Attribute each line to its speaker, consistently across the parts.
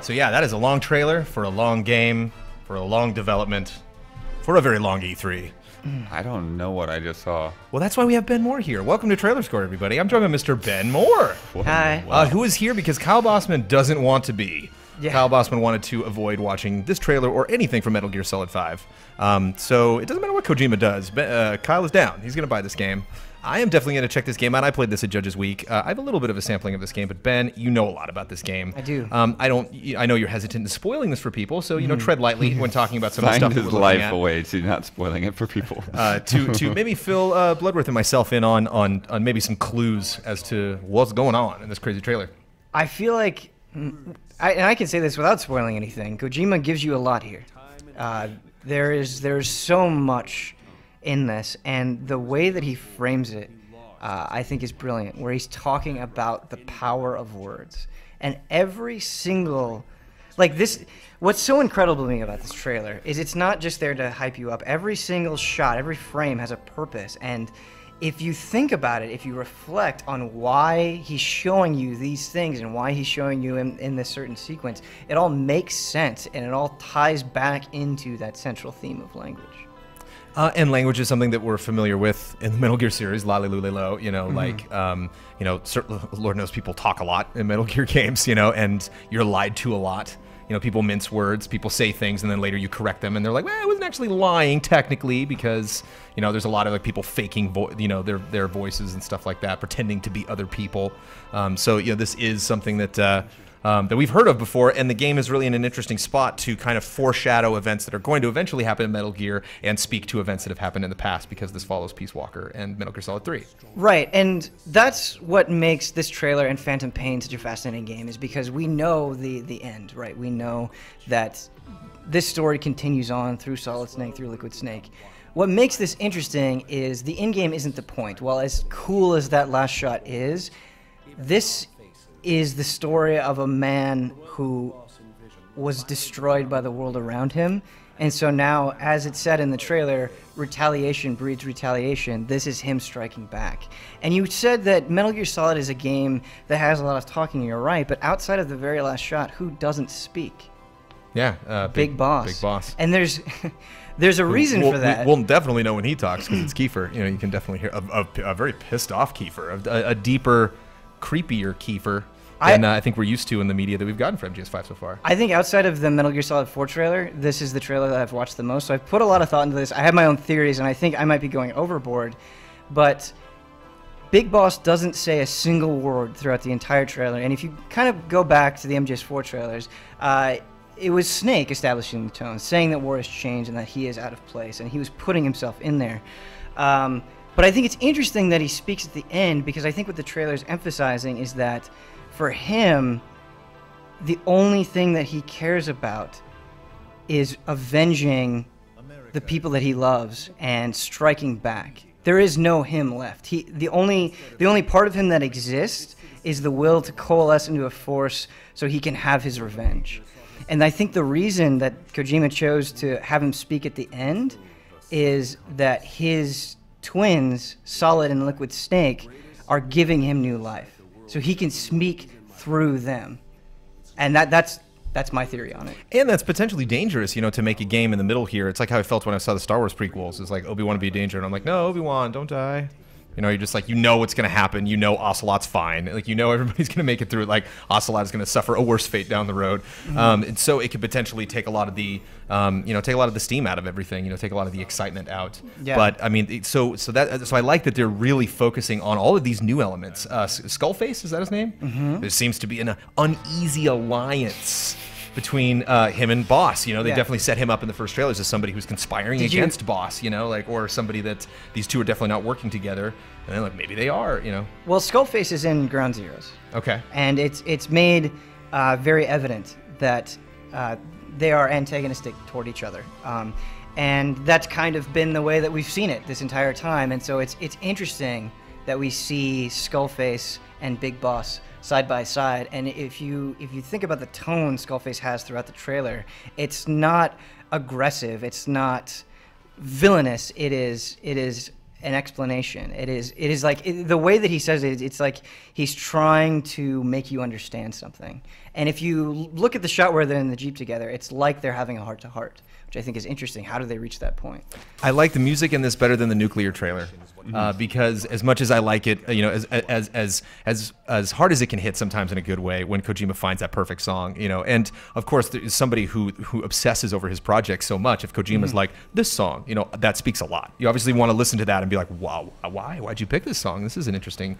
Speaker 1: So yeah, that is a long trailer for a long game, for a long development, for a very long E3.
Speaker 2: I don't know what I just saw.
Speaker 1: Well, that's why we have Ben Moore here. Welcome to Trailer Score, everybody. I'm joined by Mr. Ben Moore.
Speaker 3: Hi.
Speaker 1: Who is here because Kyle Bossman doesn't want to be.
Speaker 3: Yeah.
Speaker 1: Kyle Bossman wanted to avoid watching this trailer or anything from Metal Gear Solid 5. So it doesn't matter what Kojima does. Kyle is down. He's going to buy this game. I am definitely going to check this game out. I played this at Judges Week. I have a little bit of a sampling of this game, but Ben, you know a lot about this game.
Speaker 3: I do.
Speaker 1: I know you're hesitant in spoiling this for people, so tread lightly when talking about some of the stuff that we're
Speaker 2: his
Speaker 1: looking
Speaker 2: life
Speaker 1: at.
Speaker 2: away to not spoiling it for people.
Speaker 1: To maybe fill Bloodworth and myself in on maybe some clues as to what's going on in this crazy trailer.
Speaker 3: I feel like, and I can say this without spoiling anything, Kojima gives you a lot here. There's so much in this, and the way that he frames it, I think is brilliant, where he's talking about the power of words. And every single, like this, what's so incredible to me about this trailer is it's not just there to hype you up. Every single shot, every frame has a purpose, and if you think about it, if you reflect on why he's showing you these things and why he's showing you in this certain sequence, it all makes sense, and it all ties back into that central theme of language.
Speaker 1: And language is something that we're familiar with in the Metal Gear series, Lolly-Lully-Lo, Lord knows people talk a lot in Metal Gear games, and you're lied to a lot. People mince words, people say things, and then later you correct them, and they're like, well, I wasn't actually lying technically, because, there's a lot of like people faking, their voices and stuff like that, pretending to be other people. So this is something that we've heard of before, and the game is really in an interesting spot to kind of foreshadow events that are going to eventually happen in Metal Gear and speak to events that have happened in the past, because this follows Peace Walker and Metal Gear Solid 3.
Speaker 3: Right, and that's what makes this trailer and Phantom Pain such a fascinating game, is because we know the end, right? We know that this story continues on through Solid Snake, through Liquid Snake. What makes this interesting is the in-game isn't the point. While as cool as that last shot is, this is the story of a man who was destroyed by the world around him. And so now, as it said in the trailer, retaliation breeds retaliation. This is him striking back. And you said that Metal Gear Solid is a game that has a lot of talking, and you're right, but outside of the very last shot, who doesn't speak?
Speaker 1: Yeah,
Speaker 3: Big Boss.
Speaker 1: Big Boss.
Speaker 3: And there's a reason for that.
Speaker 1: We'll definitely know when he talks, because it's Kiefer. You can definitely hear a very pissed off Kiefer, a deeper, creepier Kiefer than I think we're used to in the media that we've gotten from MGS5 so far.
Speaker 3: I think outside of the Metal Gear Solid 4 trailer, this is the trailer that I've watched the most. So I've put a lot of thought into this. I have my own theories, and I think I might be going overboard. But Big Boss doesn't say a single word throughout the entire trailer. And if you kind of go back to the MGS4 trailers, it was Snake establishing the tone, saying that war has changed and that he is out of place, and he was putting himself in there. But I think it's interesting that he speaks at the end, because I think what the trailer is emphasizing is that for him, the only thing that he cares about is avenging the people that he loves and striking back. There is no him left. The only part of him that exists is the will to coalesce into a force so he can have his revenge. And I think the reason that Kojima chose to have him speak at the end is that his twins, Solid and Liquid Snake, are giving him new life, so he can speak through them. And that's my theory on it.
Speaker 1: And that's potentially dangerous, to make a game in the middle here. It's like how I felt when I saw the Star Wars prequels. It's like, Obi-Wan would be a danger, and I'm like, no, Obi-Wan, don't die. You're just like, what's going to happen. Ocelot's fine. Like, everybody's going to make it through it. Like, Ocelot is going to suffer a worse fate down the road. And so it could potentially take a lot of the, take a lot of the steam out of everything. Take a lot of the excitement out. Yeah. But I mean, so I like that they're really focusing on all of these new elements. Skullface, is that his name? Mm-hmm. There seems to be an uneasy alliance between him and Boss. They definitely set him up in the first trailers as somebody who's conspiring against Boss, or somebody that these two are definitely not working together. And then, maybe they are,
Speaker 3: Well, Skullface is in Ground Zeroes.
Speaker 1: Okay.
Speaker 3: And it's made very evident that they are antagonistic toward each other. And that's kind of been the way that we've seen it this entire time. And so it's interesting that we see Skullface and Big Boss side by side. And if you think about the tone Skullface has throughout the trailer, it's not aggressive, it's not villainous, it is an explanation. It is like the way that he says it, it's like he's trying to make you understand something. And if you look at the shot where they're in the Jeep together, it's like they're having a heart-to-heart, which I think is interesting. How do they reach that point?
Speaker 1: I like the music in this better than the Nuclear trailer. Because as much as I like it, you know, as hard as it can hit sometimes in a good way when Kojima finds that perfect song, you know, and of course there's somebody who obsesses over his project so much. If Kojima's like, this song, you know, that speaks a lot. You obviously want to listen to that and be like, wow, why'd you pick this song? This is an interesting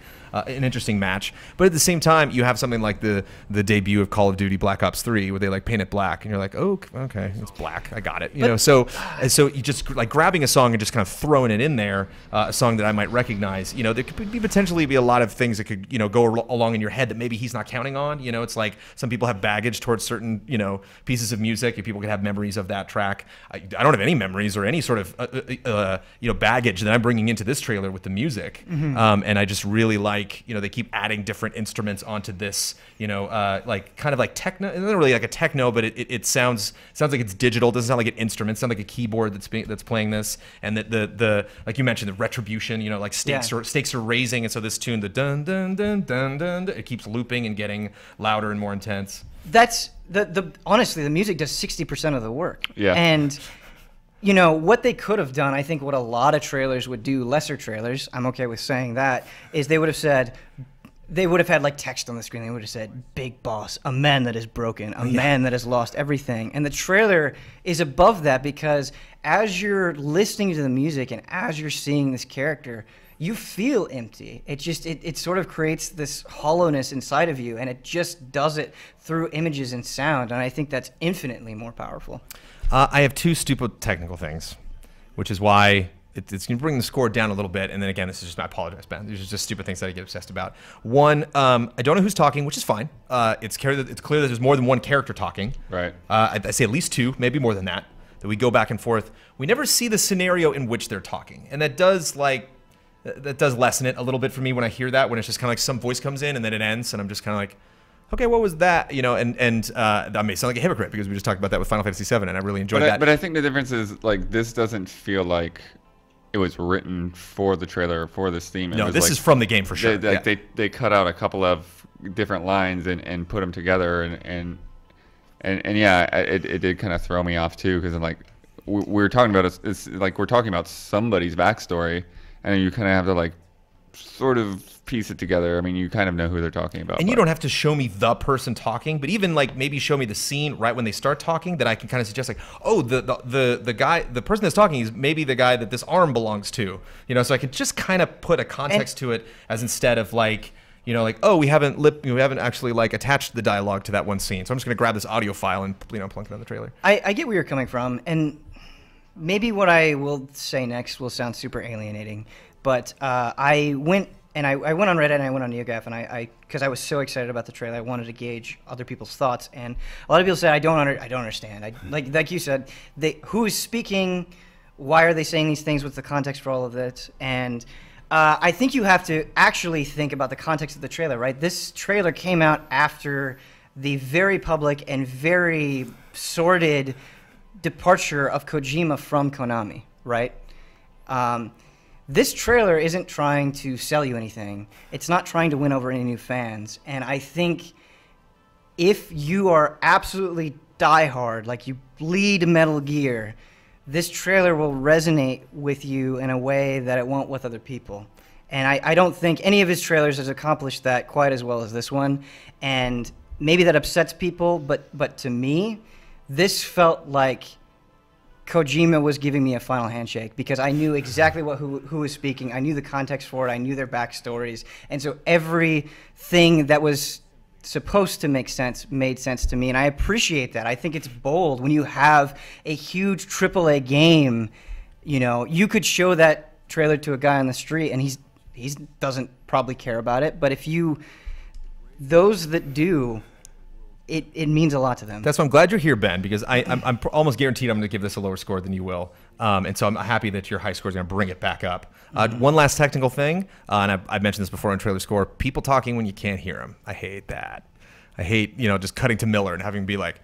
Speaker 1: match. But at the same time, you have something like the debut of Call of Duty Black Ops 3 where they like paint it black and you're like, oh, okay, it's black, I got it. You know, so you just like grabbing a song and just kind of throwing it in there, a song that I might recognize. You know, there could potentially be a lot of things that could, you know, go along in your head that maybe he's not counting on. You know, it's like some people have baggage towards certain, you know, pieces of music. People could have memories of that track. I don't have any memories or any sort of, you know, baggage that I'm bringing into this trailer with the music. And I just really like, you know, they keep adding different instruments onto this, you know, like kind of like techno. It's not really like a techno, but it sounds like it's digital. It doesn't sound like an instrument. It sounds like a keyboard that's playing this. And the like you mentioned, the retribution, you know, like stakes are raising, and so this tune, the dun dun dun dun dun, it keeps looping and getting louder and more intense.
Speaker 3: That's honestly, the music does 60% of the work.
Speaker 2: Yeah.
Speaker 3: And you know what they could have done, I think what a lot of trailers would do, lesser trailers, I'm okay with saying that, is they would have had like text on the screen. They would have said, "Big boss, a man that is broken, a man that has lost everything." And the trailer is above that because as you're listening to the music and as you're seeing this character, you feel empty. It sort of creates this hollowness inside of you, and it just does it through images and sound. And I think that's infinitely more powerful.
Speaker 1: I have two stupid technical things, which is why it's going to bring the score down a little bit. And then again, this is just, I apologize, Ben. These are just stupid things that I get obsessed about. One, I don't know who's talking, which is fine. It's clear that there's more than one character talking.
Speaker 2: Right.
Speaker 1: I say at least two, maybe more than that. That we go back and forth. We never see the scenario in which they're talking, and that does lessen it a little bit for me when I hear that. When it's just kind of like some voice comes in and then it ends, and I'm just kind of like, okay, what was that? You know, and I may sound like a hypocrite because we just talked about that with Final Fantasy VII, and I really enjoyed that.
Speaker 2: But I think the difference is like this doesn't feel like it was written for the trailer for this theme.
Speaker 1: No, this is from the game for sure.
Speaker 2: They cut out a couple of different lines and put them together, and yeah, it did kind of throw me off too, because I'm like, we're talking about it's like we're talking about somebody's backstory, and you kind of have to like sort of piece it together. I mean, you kind of know who they're talking about.
Speaker 1: And you don't have to show me the person talking, but even like maybe show me the scene right when they start talking, that I can kind of suggest like, oh, the person that's talking is maybe the guy that this arm belongs to, you know, so I could just kind of put a context to it, as instead of like, you know, like, oh, we haven't actually like attached the dialogue to that one scene, so I'm just gonna grab this audio file and, you know, plunk it on the trailer.
Speaker 3: I get where you're coming from, and maybe what I will say next will sound super alienating, but I went on Reddit and I went on NeoGAF, and because I was so excited about the trailer, I wanted to gauge other people's thoughts, and a lot of people said I don't understand. Like you said, who is speaking? Why are they saying these things? What's the context for all of it? And I think you have to actually think about the context of the trailer, right? This trailer came out after the very public and very sordid departure of Kojima from Konami, right? This trailer isn't trying to sell you anything. It's not trying to win over any new fans. And I think if you are absolutely diehard, like you bleed Metal Gear, this trailer will resonate with you in a way that it won't with other people. And I don't think any of his trailers has accomplished that quite as well as this one. And maybe that upsets people, but to me, this felt like Kojima was giving me a final handshake, because I knew exactly who was speaking. I knew the context for it. I knew their backstories. And so everything that was supposed to make sense made sense to me, and I appreciate that. I think it's bold when you have a huge AAA game. You know, you could show that trailer to a guy on the street, and he doesn't probably care about it. But those that do, it means a lot to them.
Speaker 1: That's why I'm glad you're here, Ben, because I'm almost guaranteed I'm going to give this a lower score than you will. And so I'm happy that your high score is going to bring it back up. One last technical thing, and I've mentioned this before on trailer score, people talking when you can't hear them. I hate that. I hate, you know, just cutting to Miller and having him be like,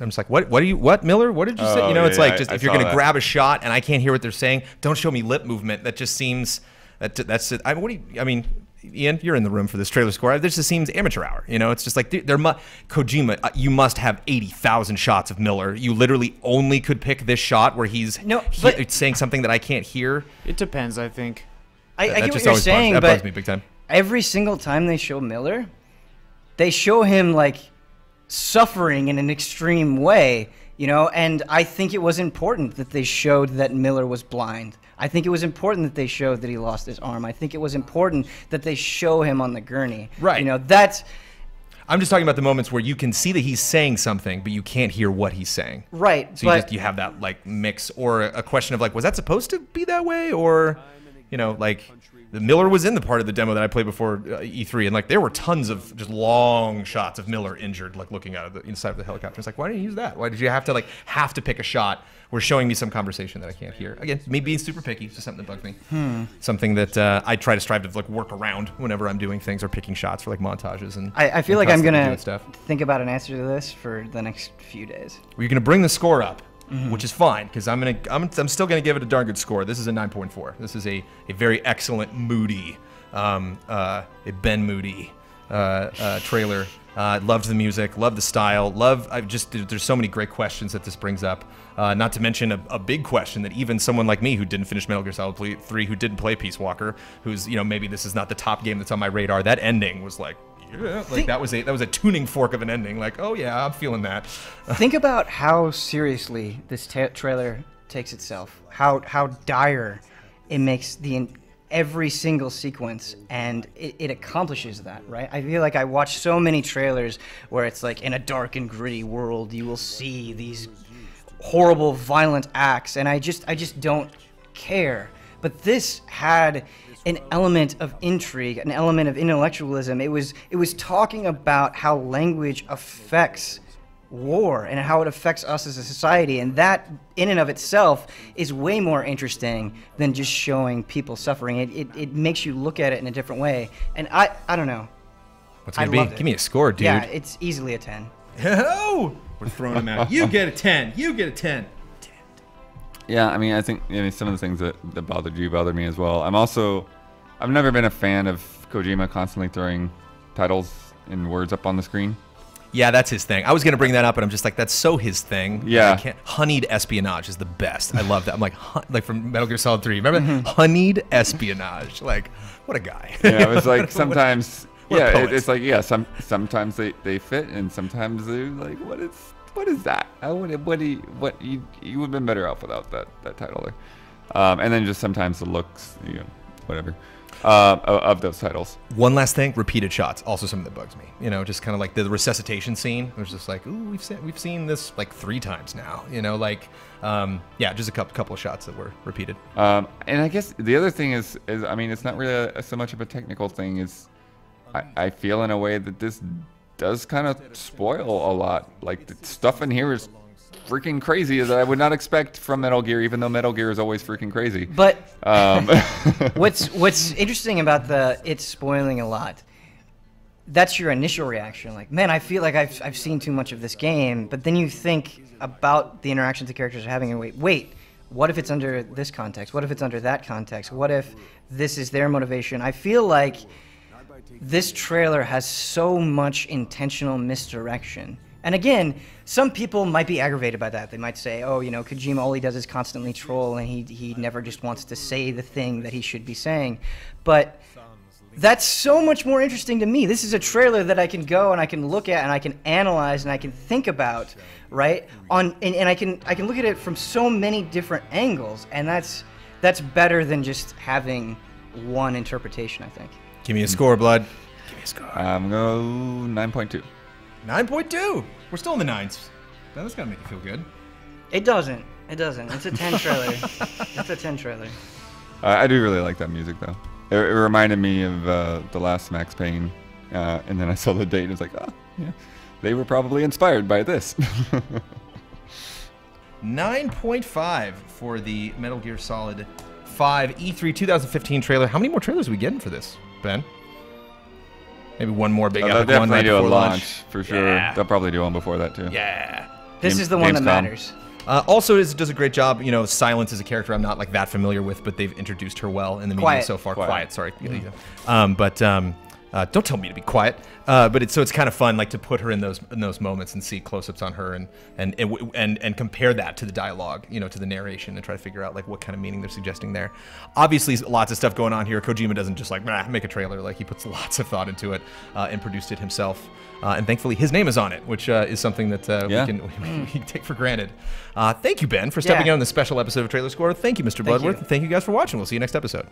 Speaker 1: I'm just like, what, Miller? What did you say? You know, it's like, just if you're going to grab a shot and I can't hear what they're saying, don't show me lip movement. That just seems, that's it. I mean, Ian, you're in the room for this trailer score. This just seems amateur hour. You know, it's just like Kojima. You must have 80,000 shots of Miller. You literally only could pick this shot where he's saying something that I can't hear.
Speaker 4: It depends, I think.
Speaker 3: I get what you're saying,
Speaker 1: that
Speaker 3: but
Speaker 1: bugs me big time.
Speaker 3: Every single time they show Miller, they show him like suffering in an extreme way, you know. And I think it was important that they showed that Miller was blind. I think it was important that they showed that he lost his arm. I think it was important that they show him on the gurney.
Speaker 1: Right.
Speaker 3: You know, that's...
Speaker 1: I'm just talking about the moments where you can see that he's saying something, but you can't hear what he's saying.
Speaker 3: Right.
Speaker 1: So you have that like mix, or a question of like, was that supposed to be that way? Or, you know, like the Miller was in the part of the demo that I played before E3, and like there were tons of just long shots of Miller injured, like looking out of the inside of the helicopter. It's like, why didn't you use that? Why did you have to pick a shot where showing me some conversation that I can't hear? Again, me being super picky, it's just something that bugs me. Something that I try to strive to like work around whenever I'm doing things or picking shots for like montages and.
Speaker 3: I feel like I'm gonna think about an answer to this for the next few days.
Speaker 1: We're gonna bring the score up. Which is fine, because I'm still gonna give it a darn good score. This is a 9.4. This is a very excellent, moody, a Ben Moody trailer. Loved the music, loved the style, there's so many great questions that this brings up. Not to mention a big question that even someone like me who didn't finish Metal Gear Solid 3, who didn't play Peace Walker, who's, you know, maybe this is not the top game that's on my radar. That ending was like, yeah, like that was a tuning fork of an ending. Like, oh yeah, I'm feeling that.
Speaker 3: Think about how seriously this trailer takes itself. How dire it makes every single sequence, and it accomplishes that, right? I feel like I watch so many trailers where it's like, in a dark and gritty world, you will see these horrible, violent acts, and I just don't care. But this had an element of intrigue, an element of intellectualism. It was talking about how language affects war and how it affects us as a society, and that in and of itself is way more interesting than just showing people suffering. It makes you look at it in a different way, and I don't know.
Speaker 1: What's it gonna be? Give me a score, dude.
Speaker 3: Yeah, it's easily a 10.
Speaker 1: Oh, we're throwing them out. You get a 10. You get a 10.
Speaker 2: Yeah, I mean, I think some of the things that bothered you bothered me as well. I've never been a fan of Kojima constantly throwing titles and words up on the screen.
Speaker 1: Yeah, that's his thing. I was going to bring that up, but I'm just like, that's so his thing.
Speaker 2: Yeah.
Speaker 1: Honeyed espionage is the best. I love that. I'm like from Metal Gear Solid 3. Remember? Honeyed espionage. Like, what a guy.
Speaker 2: Yeah, it was like sometimes, it's like, yeah, sometimes they fit, and sometimes they're like, what is that? You would have been better off without that title there. And then just sometimes the looks, you know, whatever. Of those titles.
Speaker 1: One last thing, repeated shots, also something that bugs me. You know, just kind of like the resuscitation scene. It was just like, ooh, we've seen this like 3 times now. You know, like, yeah, just a couple of shots that were repeated.
Speaker 2: And I guess the other thing is I mean, it's not really so much of a technical thing. Is I feel in a way that this does kind of spoil a lot. Like the stuff in here is freaking crazy that I would not expect from Metal Gear, even though Metal Gear is always freaking crazy.
Speaker 3: But what's interesting about it's spoiling a lot, that's your initial reaction. Like, man, I feel like I've seen too much of this game. But then you think about the interactions the characters are having and wait, what if it's under this context? What if it's under that context? What if this is their motivation? I feel like this trailer has so much intentional misdirection. And again, some people might be aggravated by that. They might say, oh, you know, Kojima, all he does is constantly troll, and he never just wants to say the thing that he should be saying. But that's so much more interesting to me. This is a trailer that I can go and I can look at and I can analyze and I can think about, right? And I can look at it from so many different angles, and that's better than just having one interpretation, I think.
Speaker 1: Give me a score, Blood. Give me a score.
Speaker 2: I'm going to go 9.2.
Speaker 1: 9.2. We're still in the 9s. That's gotta make you feel good.
Speaker 3: It doesn't. It's a 10 trailer. It's a 10 trailer.
Speaker 2: I do really like that music, though. It reminded me of the last Max Payne, and then I saw the date and it was like, oh, yeah, they were probably inspired by this.
Speaker 1: 9.5 for the Metal Gear Solid 5 E3 2015 trailer. How many more trailers are we getting for this, Ben? Maybe one more big epic
Speaker 2: they'll
Speaker 1: one
Speaker 2: definitely
Speaker 1: right
Speaker 2: do a
Speaker 1: before
Speaker 2: launch
Speaker 1: lunch.
Speaker 2: for sure.
Speaker 1: Yeah.
Speaker 2: They'll probably do one before that too.
Speaker 1: Yeah.
Speaker 3: This is the one that
Speaker 2: Gamescom.
Speaker 3: matters.
Speaker 1: Also, does a great job. You know, Silence is a character I'm not like that familiar with, but they've introduced her well in the media
Speaker 3: Quiet.
Speaker 1: so far.
Speaker 2: Quiet.
Speaker 1: Quiet, sorry. Don't tell me to be quiet. But it's kind of fun, like to put her in those moments and see close-ups on her and compare that to the dialogue, you know, to the narration, and try to figure out like what kind of meaning they're suggesting there. Obviously, lots of stuff going on here. Kojima doesn't just like make a trailer. Like he puts lots of thought into it and produced it himself. And thankfully, his name is on it, which is something that we can take for granted. Thank you, Ben, for stepping in on this special episode of Trailer Score. Thank you, Mr. Bloodworth.
Speaker 3: you.
Speaker 1: And thank you guys for watching. We'll see you next episode.